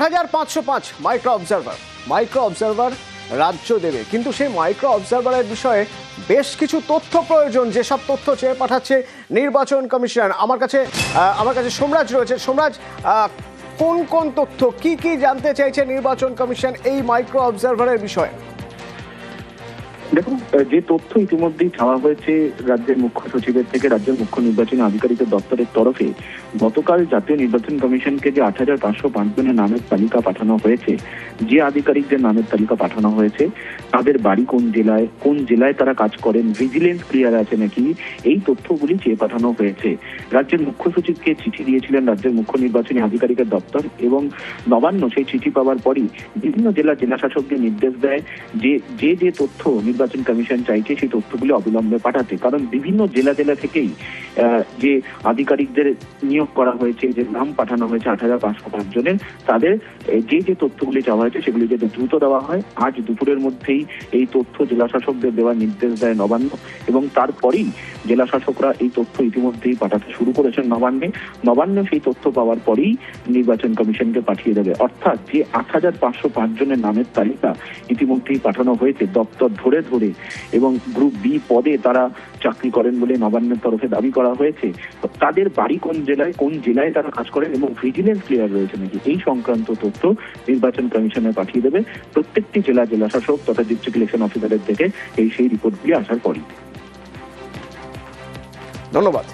8505 micro observer রাজ্য দেবে, কিন্তু সেই মাইক্রো অবজারভারের বিষয়ে বেশ কিছু তথ্য প্রয়োজন, যেসব তথ্য চেয়ে পাঠাচ্ছে নির্বাচন কমিশন। আমার কাছে সোমরাজ রয়েছে। সোমরাজ, কোন কোন তথ্য কি কি জানতে চাইছে নির্বাচন কমিশন এই মাইক্রো অবজারভারের বিষয়ে? দেখুন, যে তথ্য ইতিমধ্যেই চাওয়া হয়েছে রাজ্যের মুখ্য সচিবের থেকে রাজ্যের মুখ্য নির্বাচনী আধিকারিকের দপ্তরের তরফে, গতকাল জাতীয় নির্বাচন কমিশনকে যে 8505 জনের নামের তালিকা পাঠানো হয়েছে, যে আধিকারিকদের নামের তালিকা পাঠানো হয়েছে তাদের বাড়ি কোন জেলায় তারা কাজ করেন, ভিজিলেন্স ক্লিয়ার আছে নাকি, এই তথ্যগুলি চেয়ে পাঠানো হয়েছে। রাজ্যের মুখ্য সচিবকে চিঠি দিয়েছিলেন রাজ্যের মুখ্য নির্বাচনী আধিকারিকের দপ্তর, এবং নবান্ন সেই চিঠি পাওয়ার পরই বিভিন্ন জেলা শাসকদের নির্দেশ দেয় যে তথ্য নির্বাচন কমিশন চাইছে সেই তথ্যগুলি অবিলম্বে পাঠাতে। কারণ বিভিন্ন জেলা থেকেই যে আধিকারিকদের নিয়োগ করা হয়েছে, যে নাম পাঠানো হয়েছে 8505 জনের, তাদের যে তথ্যগুলি চাওয়া হয়েছে সেগুলি যাতে দ্রুত দেওয়া হয়। আজ দুপুরের মধ্যেই এই তথ্য জেলা শাসকদের দেওয়ার নির্দেশ দেয় নবান্ন, এবং তারপরেই জেলা শাসকরা এই তথ্য ইতিমধ্যেই পাঠাতে শুরু করেছেন নবান্ন সেই তথ্য পাওয়ার পরেই নির্বাচন কমিশনকে পাঠিয়ে দেবে। অর্থাৎ যে 8505 জনের নামের তালিকা ইতিমধ্যেই পাঠানো হয়েছে দপ্তর ধরে, এবং গ্রুপ বি পদে তারা চাকরি করেন বলে নবান্নের তরফে দাবি করা হয়েছে, তাদের বাড়ি কোন জেলায় তারা কাজ করেন এবং ভিজিলেন্স ক্লিয়ার রয়েছে নাকি, এই সংক্রান্ত তথ্য নির্বাচন কমিশনে পাঠিয়ে দেবে প্রত্যেকটি জেলা শাসক তথা ডিস্ট্রিক্ট ইলেকশন অফিসারের থেকে সেই রিপোর্টগুলি আসার পরই। ধন্যবাদ।